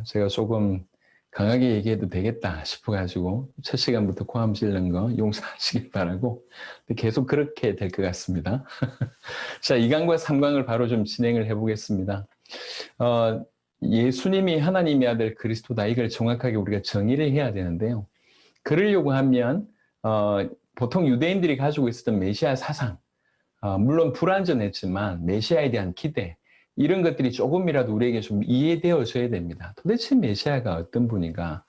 제가 조금 강하게 얘기해도 되겠다 싶어가지고 첫 시간부터 고함 지르는 거 용서하시길 바라고 계속 그렇게 될 것 같습니다. 자, 2강과 3강을 바로 좀 진행을 해보겠습니다. 예수님이 하나님의 아들 그리스도다, 이걸 정확하게 우리가 정의를 해야 되는데요. 그러려고 하면 보통 유대인들이 가지고 있었던 메시아 사상, 물론 불완전했지만 메시아에 대한 기대, 이런 것들이 조금이라도 우리에게 좀 이해되어져야 됩니다. 도대체 메시아가 어떤 분인가?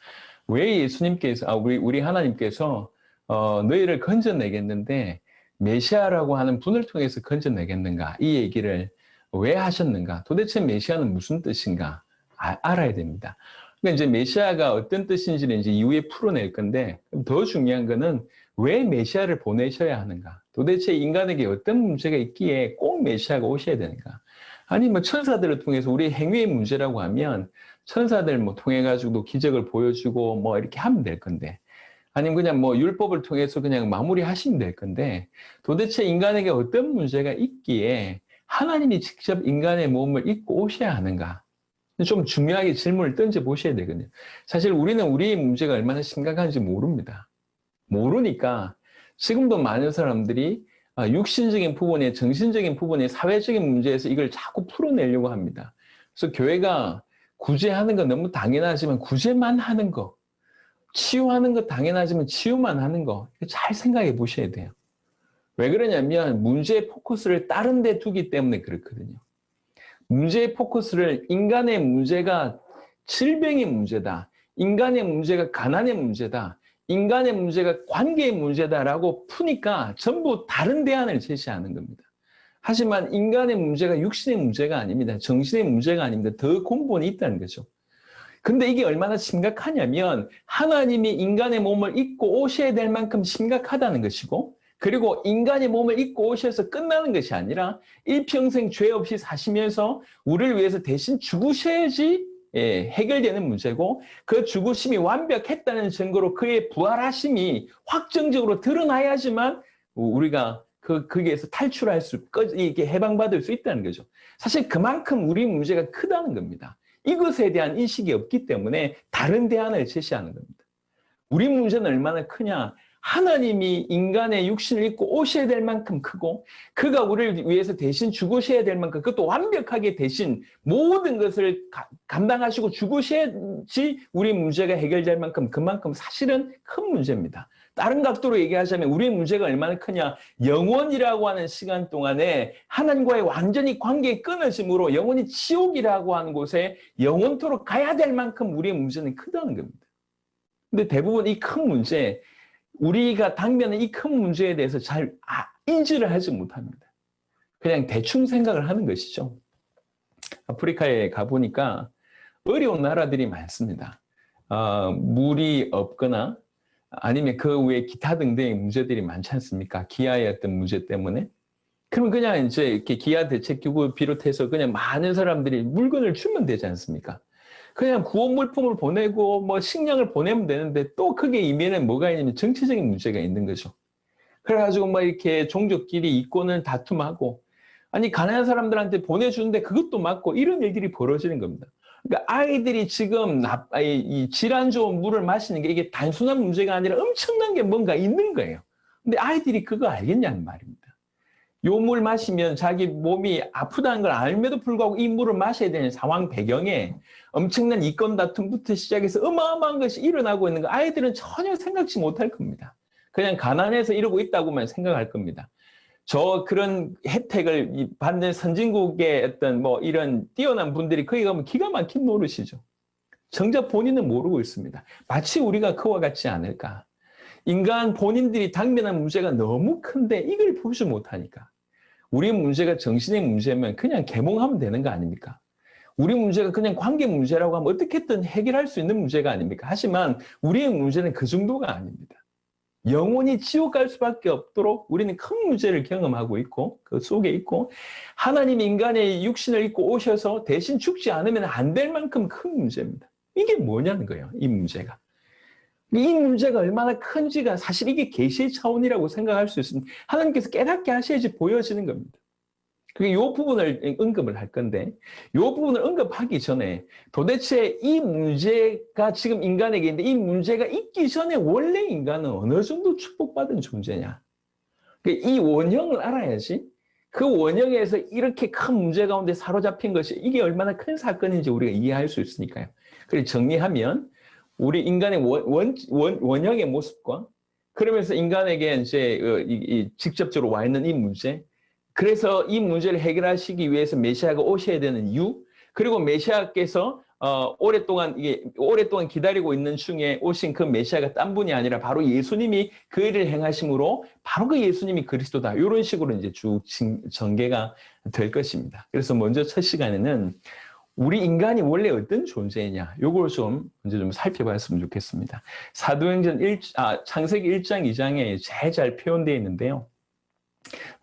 왜 예수님께서, 우리 하나님께서 너희를 건져내겠는데 메시아라고 하는 분을 통해서 건져내겠는가? 이 얘기를 왜 하셨는가? 도대체 메시아는 무슨 뜻인가? 알아야 됩니다. 그러니까 이제 메시아가 어떤 뜻인지는 이제 이후에 풀어낼 건데, 더 중요한 거는 왜 메시아를 보내셔야 하는가? 도대체 인간에게 어떤 문제가 있기에 꼭 메시아가 오셔야 되는가? 아니, 뭐, 천사들을 통해서 우리 행위의 문제라고 하면, 천사들 뭐, 통해가지고도 기적을 보여주고, 뭐, 이렇게 하면 될 건데, 아니면 그냥 뭐, 율법을 통해서 그냥 마무리 하시면 될 건데, 도대체 인간에게 어떤 문제가 있기에 하나님이 직접 인간의 몸을 입고 오셔야 하는가? 좀 중요하게 질문을 던져보셔야 되거든요. 사실 우리는 우리의 문제가 얼마나 심각한지 모릅니다. 모르니까 지금도 많은 사람들이 육신적인 부분에, 정신적인 부분에, 사회적인 문제에서 이걸 자꾸 풀어내려고 합니다. 그래서 교회가 구제하는 거 너무 당연하지만 구제만 하는 거, 치유하는 거 당연하지만 치유만 하는 거, 잘 생각해 보셔야 돼요. 왜 그러냐면 문제의 포커스를 다른 데 두기 때문에 그렇거든요. 문제의 포커스를 인간의 문제가 질병의 문제다, 인간의 문제가 가난의 문제다, 인간의 문제가 관계의 문제다라고 푸니까 전부 다른 대안을 제시하는 겁니다. 하지만 인간의 문제가 육신의 문제가 아닙니다. 정신의 문제가 아닙니다. 더 근본이 있다는 거죠. 근데 이게 얼마나 심각하냐면 하나님이 인간의 몸을 입고 오셔야 될 만큼 심각하다는 것이고, 그리고 인간의 몸을 입고 오셔서 끝나는 것이 아니라 일평생 죄 없이 사시면서 우리를 위해서 대신 죽으셔야지 해결되는 문제고, 그 죽으심이 완벽했다는 증거로 그의 부활하심이 확정적으로 드러나야지만 우리가 거기에서 탈출할 수, 이게 해방받을 수 있다는 거죠. 사실 그만큼 우리 문제가 크다는 겁니다. 이것에 대한 인식이 없기 때문에 다른 대안을 제시하는 겁니다. 우리 문제는 얼마나 크냐? 하나님이 인간의 육신을 입고 오셔야 될 만큼 크고, 그가 우리를 위해서 대신 죽으셔야 될 만큼, 그것도 완벽하게 대신 모든 것을 감당하시고 죽으셔야지 우리 문제가 해결될 만큼, 그만큼 사실은 큰 문제입니다. 다른 각도로 얘기하자면 우리의 문제가 얼마나 크냐? 영원이라고 하는 시간 동안에 하나님과의 완전히 관계가 끊어짐으로 영원히 지옥이라고 하는 곳에 영원토록 가야 될 만큼 우리의 문제는 크다는 겁니다. 근데 대부분 이 큰 문제, 우리가 당면은 이 큰 문제에 대해서 잘 인지를 하지 못합니다. 그냥 대충 생각을 하는 것이죠. 아프리카에 가보니까 어려운 나라들이 많습니다. 물이 없거나 아니면 그 외에 기타 등등의 문제들이 많지 않습니까? 기아의 어떤 문제 때문에. 그러면 그냥 이제 이렇게 기아 대책기구 비롯해서 그냥 많은 사람들이 물건을 주면 되지 않습니까? 그냥 구호 물품을 보내고 뭐 식량을 보내면 되는데, 또 크게 이면에 뭐가 있냐면 정치적인 문제가 있는 거죠. 그래가지고 막 이렇게 종족끼리 이권을 다툼하고, 아니 가난한 사람들한테 보내주는데 그것도 맞고, 이런 일들이 벌어지는 겁니다. 그러니까 아이들이 지금 이 질환 좋은 물을 마시는 게 이게 단순한 문제가 아니라 엄청난 게 뭔가 있는 거예요. 근데 아이들이 그거 알겠냐는 말입니다. 요 물 마시면 자기 몸이 아프다는 걸 알면도 불구하고 이 물을 마셔야 되는 상황 배경에 엄청난 이권 다툼부터 시작해서 어마어마한 것이 일어나고 있는 거 아이들은 전혀 생각지 못할 겁니다. 그냥 가난해서 이러고 있다고만 생각할 겁니다. 저 그런 혜택을 받는 선진국의 어떤 뭐 이런 뛰어난 분들이 거기 가면 기가 막힌 노릇이죠. 정작 본인은 모르고 있습니다. 마치 우리가 그와 같지 않을까. 인간 본인들이 당면한 문제가 너무 큰데 이걸 보지 못하니까. 우리 문제가 정신의 문제면 그냥 개몽하면 되는 거 아닙니까? 우리 문제가 그냥 관계 문제라고 하면 어떻게든 해결할 수 있는 문제가 아닙니까? 하지만 우리의 문제는 그 정도가 아닙니다. 영원히 지옥 갈 수밖에 없도록 우리는 큰 문제를 경험하고 있고, 그 속에 있고, 하나님 인간의 육신을 입고 오셔서 대신 죽지 않으면 안 될 만큼 큰 문제입니다. 이게 뭐냐는 거예요, 이 문제가. 이 문제가 얼마나 큰지가 사실 이게 계시의 차원이라고 생각할 수 있습니다. 하나님께서 깨닫게 하셔야지 보여지는 겁니다. 이 부분을 언급을 할 건데, 이 부분을 언급하기 전에 도대체 이 문제가 지금 인간에게 있는데 이 문제가 있기 전에 원래 인간은 어느 정도 축복받은 존재냐. 이 원형을 알아야지 그 원형에서 이렇게 큰 문제 가운데 사로잡힌 것이 이게 얼마나 큰 사건인지 우리가 이해할 수 있으니까요. 그래서 정리하면 우리 인간의 원형의 모습과 그러면서 인간에게 이제 직접적으로 와 있는 이 문제, 그래서 이 문제를 해결하시기 위해서 메시아가 오셔야 되는 이유, 그리고 메시아께서 오랫동안 기다리고 있는 중에 오신 그 메시아가 딴 분이 아니라 바로 예수님이 그 일을 행하심으로 바로 그 예수님이 그리스도다. 이런 식으로 이제 쭉 전개가 될 것입니다. 그래서 먼저 첫 시간에는 우리 인간이 원래 어떤 존재냐, 요걸 먼저 좀 살펴봤으면 좋겠습니다. 창세기 1장, 2장에 제일 잘 표현되어 있는데요.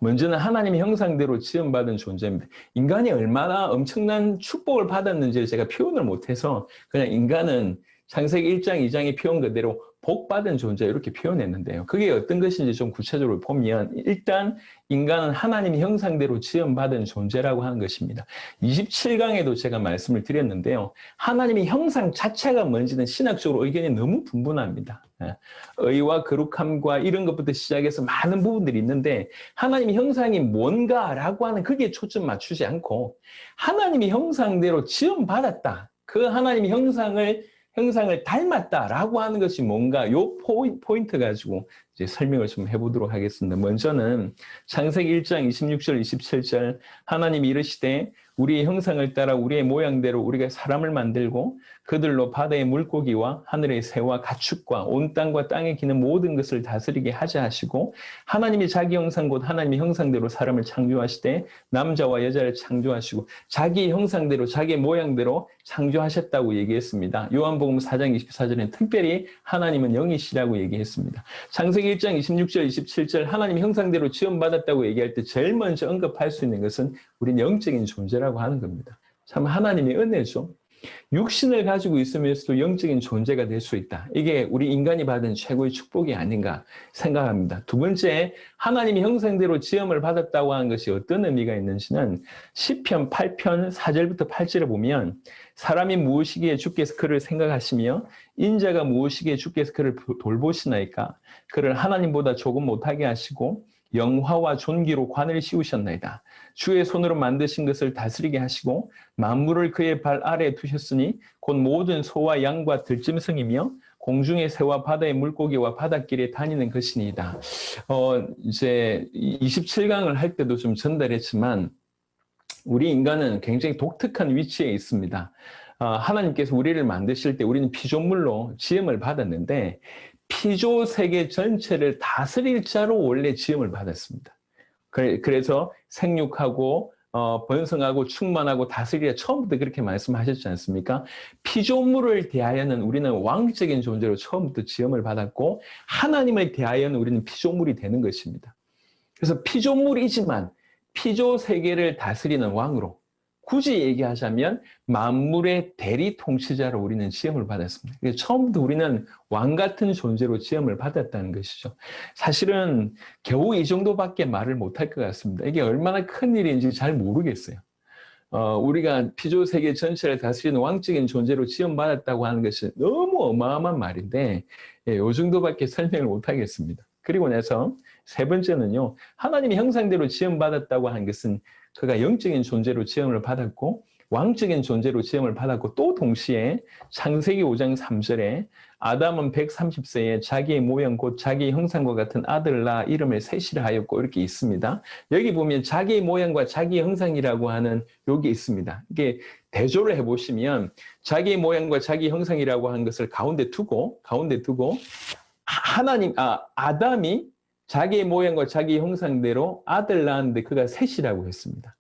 먼저는 하나님의 형상대로 지음받은 존재입니다. 인간이 얼마나 엄청난 축복을 받았는지를 제가 표현을 못해서 그냥 인간은 창세기 1장, 2장의 표현 그대로 복받은 존재 이렇게 표현했는데요. 그게 어떤 것인지 좀 구체적으로 보면 일단 인간은 하나님의 형상대로 지음받은 존재라고 하는 것입니다. 27강에도 제가 말씀을 드렸는데요. 하나님의 형상 자체가 뭔지는 신학적으로 의견이 너무 분분합니다. 의와 거룩함과 이런 것부터 시작해서 많은 부분들이 있는데 하나님의 형상이 뭔가라고 하는 그게 초점 맞추지 않고 하나님의 형상대로 지음받았다. 그 하나님의 형상을 닮았다라고 하는 것이 뭔가 요 포인트 가지고 이제 설명을 좀 해보도록 하겠습니다. 먼저는 창세기 1장 26절 27절 하나님이 이르시되 우리의 형상을 따라 우리의 모양대로 우리가 사람을 만들고 그들로 바다의 물고기와 하늘의 새와 가축과 온 땅과 땅에 기는 모든 것을 다스리게 하자 하시고 하나님이 자기 형상 곧 하나님의 형상대로 사람을 창조하시되 남자와 여자를 창조하시고 자기 형상대로 자기 모양대로 창조하셨다고 얘기했습니다. 요한복음 4장 24절에는 특별히 하나님은 영이시라고 얘기했습니다. 창세기 1장 26절 27절 하나님의 형상대로 지음받았다고 얘기할 때 제일 먼저 언급할 수 있는 것은 우린 영적인 존재라고 하는 겁니다. 참 하나님의 은혜죠. 육신을 가지고 있으면서도 영적인 존재가 될 수 있다. 이게 우리 인간이 받은 최고의 축복이 아닌가 생각합니다. 두 번째, 하나님의 형상대로 지음을 받았다고 하는 것이 어떤 의미가 있는지는 시편 8편 4절부터 8절에 보면 사람이 무엇이기에 주께서 그를 생각하시며 인자가 무엇이기에 주께서 그를 돌보시나이까 그를 하나님보다 조금 못하게 하시고 영화와 존귀로 관을 씌우셨나이다. 주의 손으로 만드신 것을 다스리게 하시고 만물을 그의 발 아래에 두셨으니 곧 모든 소와 양과 들짐승이며 공중의 새와 바다의 물고기와 바닷길에 다니는 것이니이다. 이제 27강을 할 때도 좀 전달했지만 우리 인간은 굉장히 독특한 위치에 있습니다. 하나님께서 우리를 만드실 때 우리는 피조물로 지음을 받았는데 피조 세계 전체를 다스릴 자로 원래 지음을 받았습니다. 그래서 생육하고 번성하고 충만하고 다스리라 처음부터 그렇게 말씀하셨지 않습니까? 피조물을 대하여는 우리는 왕적인 존재로 처음부터 지음을 받았고 하나님을 대하여는 우리는 피조물이 되는 것입니다. 그래서 피조물이지만 피조 세계를 다스리는 왕으로 굳이 얘기하자면 만물의 대리 통치자로 우리는 지음을 받았습니다. 그래서 처음부터 우리는 왕 같은 존재로 지음을 받았다는 것이죠. 사실은 겨우 이 정도밖에 말을 못할 것 같습니다. 이게 얼마나 큰 일인지 잘 모르겠어요. 우리가 피조 세계 전체를 다스리는 왕적인 존재로 지음받았다고 하는 것이 너무 어마어마한 말인데 이 정도밖에 설명을 못하겠습니다. 그리고 나서 세 번째는요. 하나님의 형상대로 지음받았다고 하는 것은 그가 영적인 존재로 지음을 받았고 왕적인 존재로 지음을 받았고 또 동시에 창세기 5장 3절에 아담은 130세에 자기의 모형 곧 자기의 형상과 같은 아들을 낳아 이름을 셋이라 하였고 이렇게 있습니다. 여기 보면 자기의 모양과 자기의 형상이라고 하는 여기 있습니다. 이게 대조를 해보시면 자기의 모양과 자기의 형상이라고 하는 것을 가운데 두고 아담이 자기의 모양과 자기 형상대로 아들 낳았는데 그가 셋이라고 했습니다.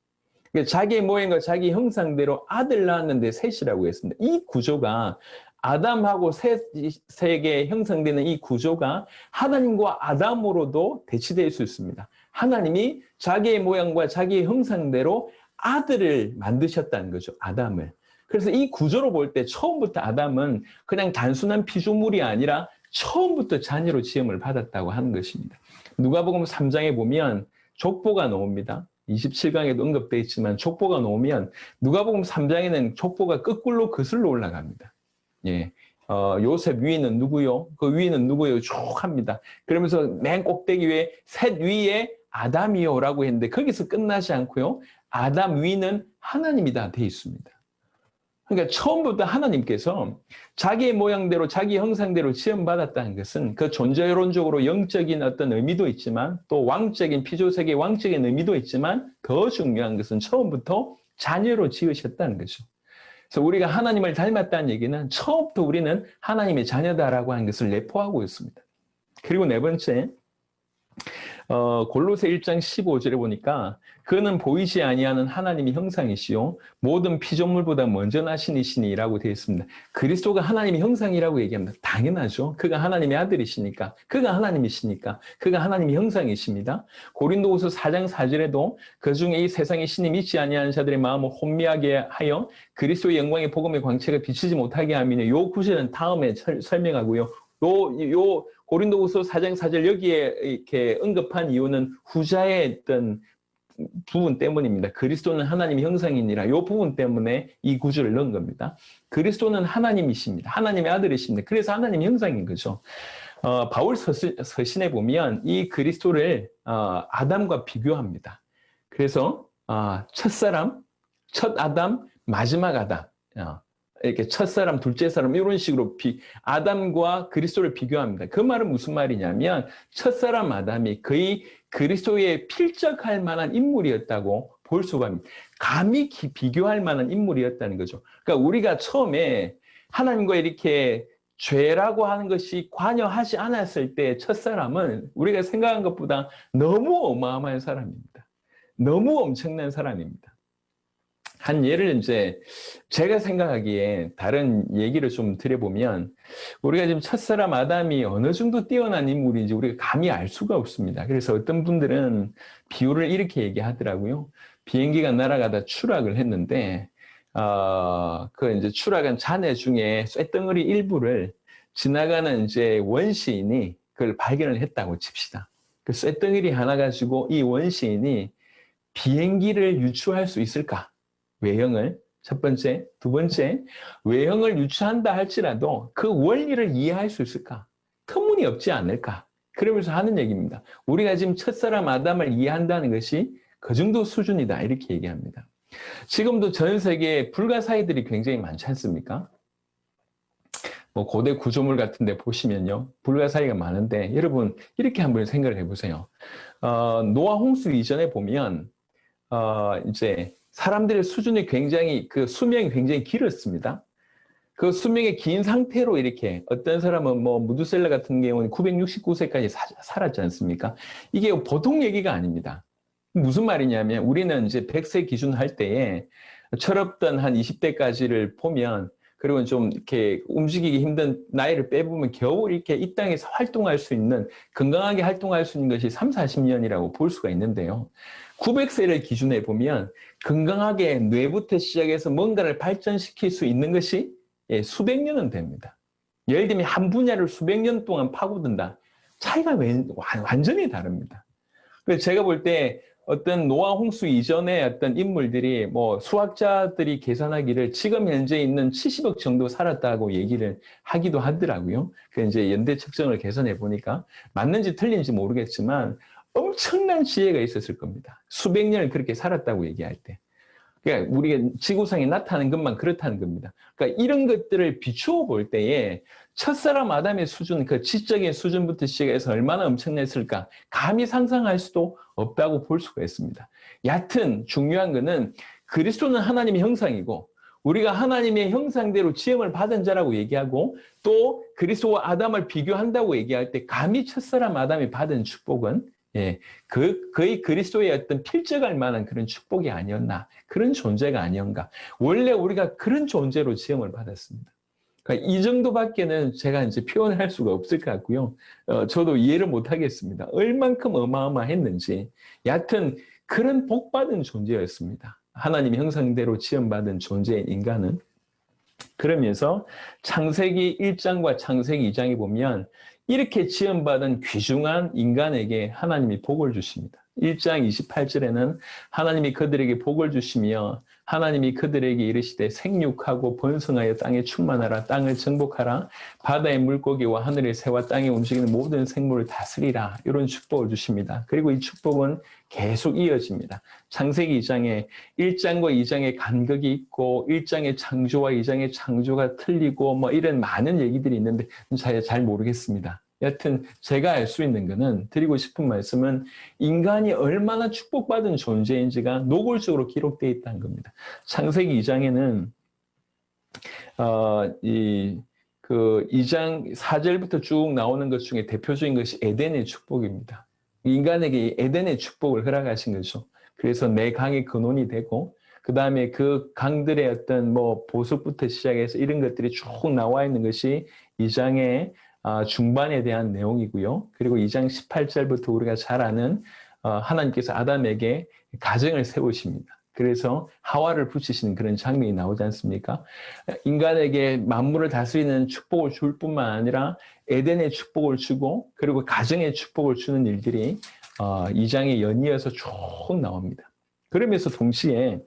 그러니까 자기의 모양과 자기 형상대로 아들 낳았는데 셋이라고 했습니다. 이 구조가 아담하고 셋에게 형성되는 이 구조가 하나님과 아담으로도 대치될 수 있습니다. 하나님이 자기의 모양과 자기의 형상대로 아들을 만드셨다는 거죠. 아담을. 그래서 이 구조로 볼 때 처음부터 아담은 그냥 단순한 피조물이 아니라 처음부터 자녀로 지음을 받았다고 하는 것입니다. 누가복음 3장에 보면 족보가 나옵니다. 27강에도 언급되어 있지만 족보가 놓으면 누가복음 3장에는 족보가 거꾸로 거슬러 올라갑니다. 예. 요셉 위는 누구요? 그 위는 누구요? 쭉 합니다. 그러면서 맨 꼭대기 위에 셋 위에 아담이요라고 했는데 거기서 끝나지 않고요. 아담 위는 하나님이다 되어 있습니다. 그러니까 처음부터 하나님께서 자기의 모양대로 자기 형상대로 지음받았다는 것은 그 존재론적으로 영적인 어떤 의미도 있지만 또 왕적인 피조세계의 왕적인 의미도 있지만 더 중요한 것은 처음부터 자녀로 지으셨다는 거죠. 그래서 우리가 하나님을 닮았다는 얘기는 처음부터 우리는 하나님의 자녀다라고 하는 것을 내포하고 있습니다. 그리고 네 번째, 골로새 1장 15절에 보니까 그는 보이지 아니하는 하나님의 형상이시요 모든 피조물보다 먼저 나신 이시니라고 되어 있습니다. 그리스도가 하나님의 형상이라고 얘기합니다. 당연하죠. 그가 하나님의 아들이시니까, 그가 하나님이시니까, 그가 하나님의 형상이십니다. 고린도후서 4장 4절에도 그중에 이 세상의 신이 믿지 아니하는 자들의 마음을 혼미하게 하여 그리스도의 영광의 복음의 광채가 비치지 못하게 하미니 요 구절은 다음에 설명하고요. 요 고린도후서 4장 4절 여기에 이렇게 언급한 이유는 후자의 어떤 부분 때문입니다. 그리스도는 하나님의 형상이니라. 이 부분 때문에 이 구절을 넣은 겁니다. 그리스도는 하나님이십니다. 하나님의 아들이십니다. 그래서 하나님의 형상인 거죠. 바울 서신에 보면 이 그리스도를 아담과 비교합니다. 그래서 첫사람, 첫 아담, 마지막 아담. 이렇게 첫사람, 둘째 사람 이런 식으로 아담과 그리스도를 비교합니다. 그 말은 무슨 말이냐면 첫사람 아담이 거의 그리스도에 필적할 만한 인물이었다고 볼 수가 있습니다. 감히 비교할 만한 인물이었다는 거죠. 그러니까 우리가 처음에 하나님과 이렇게 죄라고 하는 것이 관여하지 않았을 때 첫사람은 우리가 생각한 것보다 너무 어마어마한 사람입니다. 너무 엄청난 사람입니다. 한 예를 이제 제가 생각하기에 다른 얘기를 좀 드려보면 우리가 지금 첫사람 아담이 어느 정도 뛰어난 인물인지 우리가 감히 알 수가 없습니다. 그래서 어떤 분들은 비유를 이렇게 얘기하더라고요. 비행기가 날아가다 추락을 했는데 그 이제 추락한 잔해 중에 쇳덩어리 일부를 지나가는 이제 원시인이 그걸 발견을 했다고 칩시다. 그 쇳덩어리 하나 가지고 이 원시인이 비행기를 유추할 수 있을까? 외형을 첫 번째, 두 번째 외형을 유추한다 할지라도 그 원리를 이해할 수 있을까? 터무니없지 않을까? 그러면서 하는 얘기입니다. 우리가 지금 첫사람 아담을 이해한다는 것이 그 정도 수준이다 이렇게 얘기합니다. 지금도 전 세계에 불가사의들이 굉장히 많지 않습니까? 뭐 고대 구조물 같은 데 보시면요. 불가사의가 많은데 여러분 이렇게 한번 생각을 해보세요. 노아 홍수 이전에 보면 이제 사람들의 수준이 굉장히 그 수명이 굉장히 길었습니다. 그 수명이 긴 상태로 이렇게 어떤 사람은 뭐 무두셀라 같은 경우는 969세까지 살았지 않습니까? 이게 보통 얘기가 아닙니다. 무슨 말이냐면 우리는 이제 100세 기준 할 때에 철없던 한 20대까지를 보면 그리고 좀 이렇게 움직이기 힘든 나이를 빼보면 겨우 이렇게 이 땅에서 활동할 수 있는 건강하게 활동할 수 있는 것이 3, 40년이라고 볼 수가 있는데요. 900세를 기준에 보면 건강하게 뇌부터 시작해서 뭔가를 발전시킬 수 있는 것이 수백 년은 됩니다. 예를 들면 한 분야를 수백 년 동안 파고든다. 차이가 완전히 다릅니다. 그래서 제가 볼 때 어떤 노아 홍수 이전의 어떤 인물들이 뭐 수학자들이 계산하기를 지금 현재 있는 70억 정도 살았다고 얘기를 하기도 하더라고요. 그 이제 연대 측정을 계산해 보니까 맞는지 틀린지 모르겠지만 엄청난 지혜가 있었을 겁니다. 수백 년을 그렇게 살았다고 얘기할 때. 그러니까 우리가 지구상에 나타나는 것만 그렇다는 겁니다. 그러니까 이런 것들을 비추어 볼 때에 첫사람 아담의 수준, 그 지적인 수준부터 시작해서 얼마나 엄청났을까 감히 상상할 수도 없다고 볼 수가 있습니다. 여하튼 중요한 것은 그리스도는 하나님의 형상이고 우리가 하나님의 형상대로 지음을 받은 자라고 얘기하고 또 그리스도와 아담을 비교한다고 얘기할 때 감히 첫사람 아담이 받은 축복은 거의 그리스도의 어떤 필적할 만한 그런 축복이 아니었나, 그런 존재가 아니었나. 원래 우리가 그런 존재로 지음을 받았습니다. 그러니까 이 정도밖에는 제가 이제 표현을 할 수가 없을 것 같고요. 저도 이해를 못 하겠습니다. 얼만큼 어마어마했는지. 여하튼 그런 복받은 존재였습니다. 하나님의 형상대로 지음받은 존재인 인간은. 그러면서 창세기 1장과 창세기 2장에 보면 이렇게 지음받은 귀중한 인간에게 하나님이 복을 주십니다. 1장 28절에는 하나님이 그들에게 복을 주시며 하나님이 그들에게 이르시되 생육하고 번성하여 땅에 충만하라. 땅을 정복하라. 바다의 물고기와 하늘의 새와 땅에 움직이는 모든 생물을 다스리라. 이런 축복을 주십니다. 그리고 이 축복은 계속 이어집니다. 창세기 2장에 1장과 2장의 간극이 있고 1장의 창조와 2장의 창조가 틀리고 뭐 이런 많은 얘기들이 있는데 잘 모르겠습니다. 여튼 제가 알 수 있는 거는, 드리고 싶은 말씀은 인간이 얼마나 축복받은 존재인지가 노골적으로 기록되어 있다는 겁니다. 창세기 2장에는 2장 4절부터 쭉 나오는 것 중에 대표적인 것이 에덴의 축복입니다. 인간에게 에덴의 축복을 허락하신 거죠. 그래서 내 강의 근원이 되고, 그 다음에 그 강들의 어떤 뭐 보석부터 시작해서 이런 것들이 쭉 나와 있는 것이 2장의 중반에 대한 내용이고요. 그리고 2장 18절부터 우리가 잘 아는 하나님께서 아담에게 가정을 세우십니다. 그래서 하와를 붙이시는 그런 장면이 나오지 않습니까? 인간에게 만물을 다스리는 축복을 줄 뿐만 아니라 에덴의 축복을 주고 그리고 가정의 축복을 주는 일들이 2장에 연이어서 쭉 나옵니다. 그러면서 동시에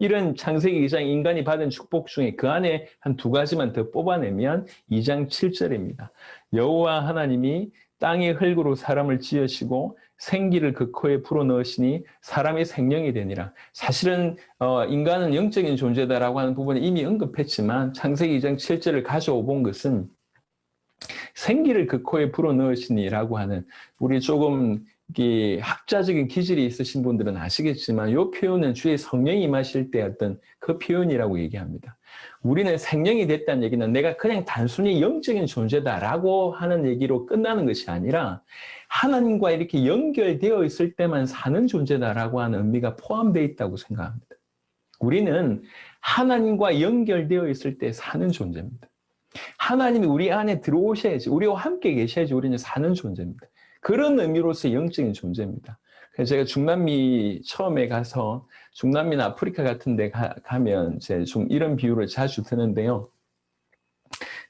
이런 창세기 2장 인간이 받은 축복 중에 그 안에 한 두 가지만 더 뽑아내면 2장 7절입니다. 여호와 하나님이 땅의 흙으로 사람을 지으시고 생기를 그 코에 불어넣으시니 사람의 생명이 되니라. 사실은 인간은 영적인 존재다라고 하는 부분을 이미 언급했지만 창세기 2장 7절을 가져오 본 것은 생기를 그 코에 불어넣으시니라고 하는, 우리 조금 학자적인 기질이 있으신 분들은 아시겠지만 이 표현은 주의 성령이 임하실 때 어떤 그 표현이라고 얘기합니다. 우리는 생명이 됐다는 얘기는 내가 그냥 단순히 영적인 존재다라고 하는 얘기로 끝나는 것이 아니라 하나님과 이렇게 연결되어 있을 때만 사는 존재다라고 하는 의미가 포함되어 있다고 생각합니다. 우리는 하나님과 연결되어 있을 때 사는 존재입니다. 하나님이 우리 안에 들어오셔야지, 우리와 함께 계셔야지 우리는 사는 존재입니다. 그런 의미로서 영적인 존재입니다. 그래서 제가 중남미 처음에 가서 중남미나 아프리카 같은 데 가면 이제 좀 이런 비유를 자주 드는데요.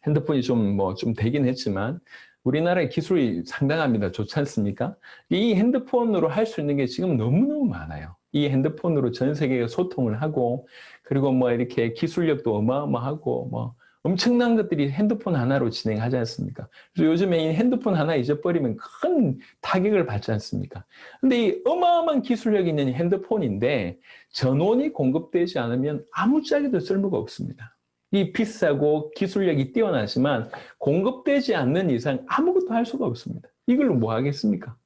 핸드폰이 좀 되긴 했지만 우리나라의 기술이 상당합니다. 좋지 않습니까? 이 핸드폰으로 할 수 있는 게 지금 너무너무 많아요. 이 핸드폰으로 전 세계에 소통을 하고, 그리고 이렇게 기술력도 어마어마하고 엄청난 것들이 핸드폰 하나로 진행하지 않습니까? 그래서 요즘에 이 핸드폰 하나 잊어버리면 큰 타격을 받지 않습니까? 근데 이 어마어마한 기술력이 있는 핸드폰인데 전원이 공급되지 않으면 아무짝에도 쓸모가 없습니다. 이 비싸고 기술력이 뛰어나지만 공급되지 않는 이상 아무것도 할 수가 없습니다. 이걸로 뭐 하겠습니까?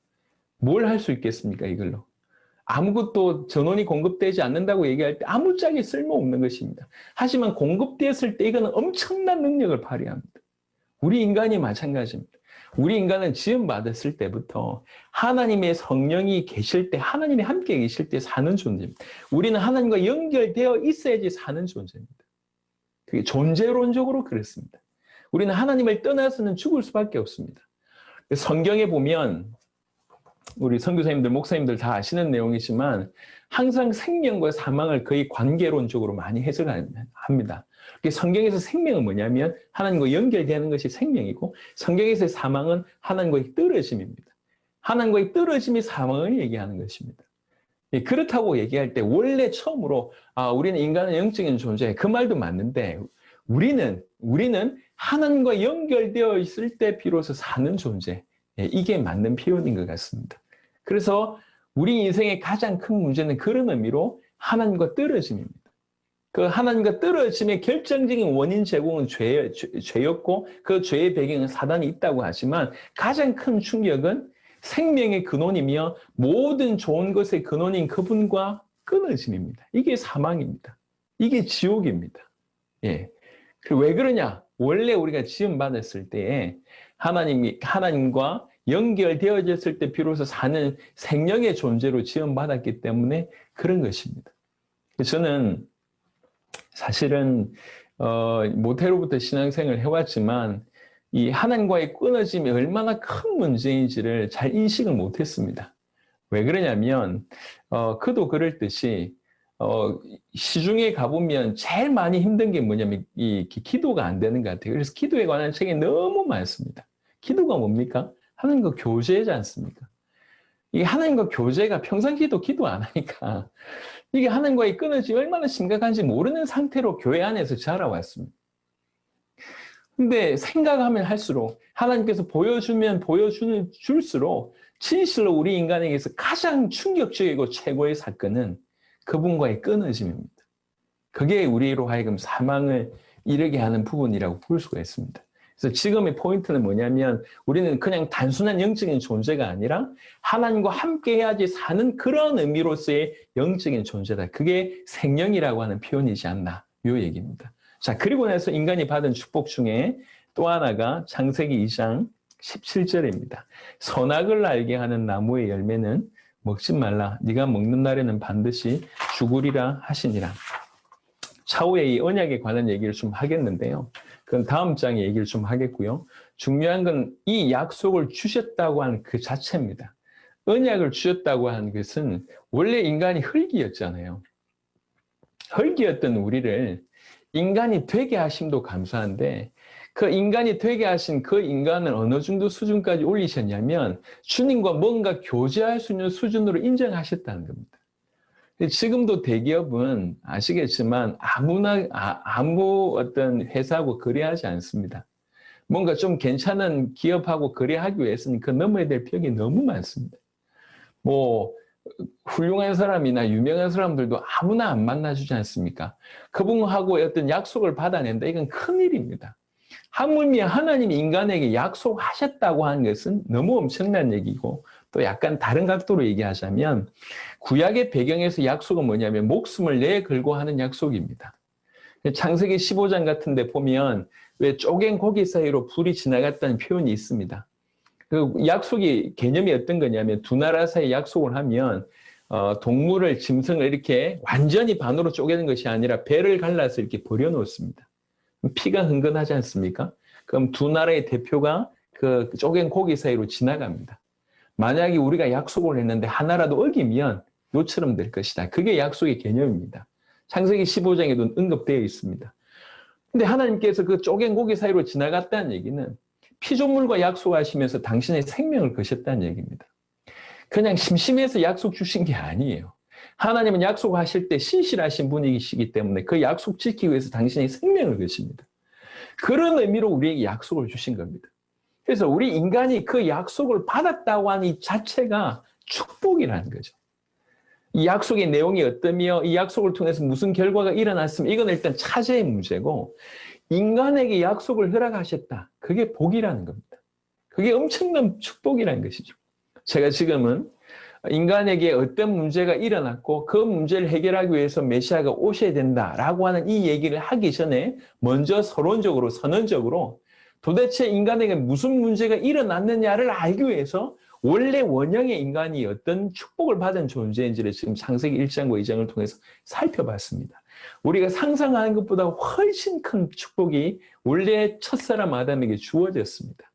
뭘 할 수 있겠습니까, 이걸로? 아무것도 전원이 공급되지 않는다고 얘기할 때 아무짝에 쓸모없는 것입니다. 하지만 공급되었을 때 이거는 엄청난 능력을 발휘합니다. 우리 인간이 마찬가지입니다. 우리 인간은 지음받았을 때부터 하나님의 성령이 계실 때, 하나님이 함께 계실 때 사는 존재입니다. 우리는 하나님과 연결되어 있어야지 사는 존재입니다. 그게 존재론적으로 그렇습니다. 우리는 하나님을 떠나서는 죽을 수밖에 없습니다. 성경에 보면 우리 선교사님들, 목사님들 다 아시는 내용이지만 항상 생명과 사망을 거의 관계론적으로 많이 해석합니다. 성경에서 생명은 뭐냐면 하나님과 연결되는 것이 생명이고, 성경에서의 사망은 하나님과의 떨어짐입니다. 하나님과의 떨어짐이 사망을 얘기하는 것입니다. 그렇다고 얘기할 때 원래 처음으로 우리는 인간은 영적인 존재, 그 말도 맞는데 우리는 하나님과 연결되어 있을 때 비로소 사는 존재, 이게 맞는 표현인 것 같습니다. 그래서 우리 인생의 가장 큰 문제는 그런 의미로 하나님과 떨어짐입니다. 그 하나님과 떨어짐의 결정적인 원인 제공은 죄였고 그 죄의 배경은 사단이 있다고 하지만 가장 큰 충격은 생명의 근원이며 모든 좋은 것의 근원인 그분과 끊어짐입니다. 이게 사망입니다. 이게 지옥입니다. 예. 왜 그러냐? 원래 우리가 지음받았을 때에 하나님과 연결되어졌을 때 비로소 사는 생명의 존재로 지음받았기 때문에 그런 것입니다. 저는 사실은 모태로부터 신앙생활을 해왔지만 이 하나님과의 끊어짐이 얼마나 큰 문제인지를 잘 인식을 못했습니다. 왜 그러냐면 그도 그럴 듯이 시중에 가보면 제일 많이 힘든 게 뭐냐면 이 기도가 안 되는 것 같아요. 그래서 기도에 관한 책이 너무 많습니다. 기도가 뭡니까? 하나님과 교제하지 않습니까? 이게 하나님과 교제가 평상시에도 기도 안 하니까 이게 하나님과의 끊어짐이 얼마나 심각한지 모르는 상태로 교회 안에서 자라왔습니다. 근데 생각하면 할수록 하나님께서 보여주면 줄수록 진실로 우리 인간에게서 가장 충격적이고 최고의 사건은 그분과의 끊어짐입니다. 그게 우리로 하여금 사망을 이르게 하는 부분이라고 볼 수가 있습니다. 그래서 지금의 포인트는 뭐냐면 우리는 그냥 단순한 영적인 존재가 아니라 하나님과 함께 해야지 사는 그런 의미로서의 영적인 존재다. 그게 생명이라고 하는 표현이지 않나, 이 얘기입니다. 자, 그리고 나서 인간이 받은 축복 중에 또 하나가 창세기 2장 17절입니다. 선악을 알게 하는 나무의 열매는 먹지 말라. 네가 먹는 날에는 반드시 죽으리라 하시니라. 차후에 이 언약에 관한 얘기를 좀 하겠는데요. 그건 다음 장에 얘기를 좀 하겠고요. 중요한 건 이 약속을 주셨다고 하는 그 자체입니다. 언약을 주셨다고 하는 것은 원래 인간이 흙이었잖아요. 흙이었던 우리를 인간이 되게 하심도 감사한데 그 인간이 되게 하신 그 인간을 어느 정도 수준까지 올리셨냐면 주님과 뭔가 교제할 수 있는 수준으로 인정하셨다는 겁니다. 지금도 대기업은 아시겠지만 아무 어떤 회사하고 거래하지 않습니다. 뭔가 좀 괜찮은 기업하고 거래하기 위해서는 그 넘어야 될 벽이 너무 많습니다. 뭐 훌륭한 사람이나 유명한 사람들도 아무나 안 만나주지 않습니까? 그분하고 어떤 약속을 받아낸다. 이건 큰일입니다. 하물며 하나님이 인간에게 약속하셨다고 하는 것은 너무 엄청난 얘기고 또 약간 다른 각도로 얘기하자면 구약의 배경에서 약속은 뭐냐면 목숨을 내걸고 하는 약속입니다. 창세기 15장 같은 데 보면 왜 쪼갠 고기 사이로 불이 지나갔다는 표현이 있습니다. 그 약속이 개념이 어떤 거냐면 두 나라 사이 약속을 하면 동물을 짐승을 이렇게 완전히 반으로 쪼개는 것이 아니라 배를 갈라서 이렇게 버려놓습니다. 피가 흥건하지 않습니까? 그럼 두 나라의 대표가 그 쪼갠 고기 사이로 지나갑니다. 만약에 우리가 약속을 했는데 하나라도 어기면 요처럼 될 것이다. 그게 약속의 개념입니다. 창세기 15장에도 언급되어 있습니다. 근데 하나님께서 그 쪼갠 고기 사이로 지나갔다는 얘기는 피조물과 약속하시면서 당신의 생명을 거셨다는 얘기입니다. 그냥 심심해서 약속 주신 게 아니에요. 하나님은 약속하실 때 신실하신 분이시기 때문에 그 약속 지키기 위해서 당신의 생명을 거십니다. 그런 의미로 우리에게 약속을 주신 겁니다. 그래서 우리 인간이 그 약속을 받았다고 하는 이 자체가 축복이라는 거죠. 이 약속의 내용이 어떠며 이 약속을 통해서 무슨 결과가 일어났으면 이건 일단 차제의 문제고 인간에게 약속을 허락하셨다. 그게 복이라는 겁니다. 그게 엄청난 축복이라는 것이죠. 제가 지금은 인간에게 어떤 문제가 일어났고 그 문제를 해결하기 위해서 메시아가 오셔야 된다라고 하는 이 얘기를 하기 전에 먼저 서론적으로 선언적으로 도대체 인간에게 무슨 문제가 일어났느냐를 알기 위해서 원래 원형의 인간이 어떤 축복을 받은 존재인지를 지금 창세기 1장과 2장을 통해서 살펴봤습니다. 우리가 상상하는 것보다 훨씬 큰 축복이 원래 첫사람 아담에게 주어졌습니다.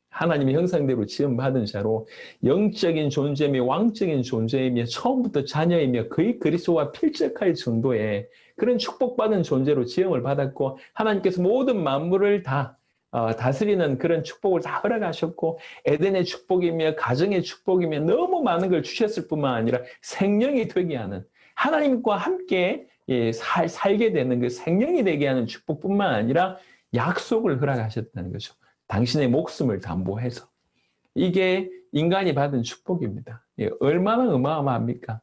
하나님의 형상대로 지음받은 자로 영적인 존재이며 왕적인 존재이며 처음부터 자녀이며 거의 그리스도와 필적할 정도의 그런 축복받은 존재로 지음을 받았고 하나님께서 모든 만물을 다 다스리는 그런 축복을 다 허락하셨고 에덴의 축복이며 가정의 축복이며 너무 많은 걸 주셨을 뿐만 아니라 생명이 되게 하는 하나님과 함께 살게 되는 그 생명이 되게 하는 축복뿐만 아니라 약속을 허락하셨다는 거죠. 당신의 목숨을 담보해서. 이게 인간이 받은 축복입니다. 얼마나 어마어마합니까?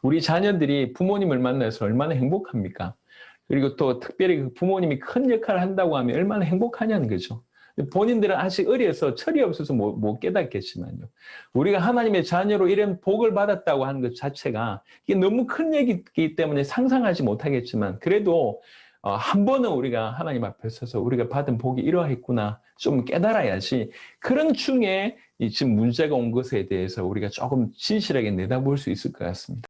우리 자녀들이 부모님을 만나서 얼마나 행복합니까? 그리고 또 특별히 그 부모님이 큰 역할을 한다고 하면 얼마나 행복하냐는 거죠. 본인들은 아직 어려서 철이 없어서 못 깨닫겠지만요. 우리가 하나님의 자녀로 이런 복을 받았다고 하는 것 자체가 이게 너무 큰 얘기이기 때문에 상상하지 못하겠지만 그래도 한 번은 우리가 하나님 앞에 서서 우리가 받은 복이 이러했구나 좀 깨달아야지 그런 중에 지금 문제가 온 것에 대해서 우리가 조금 진실하게 내다볼 수 있을 것 같습니다.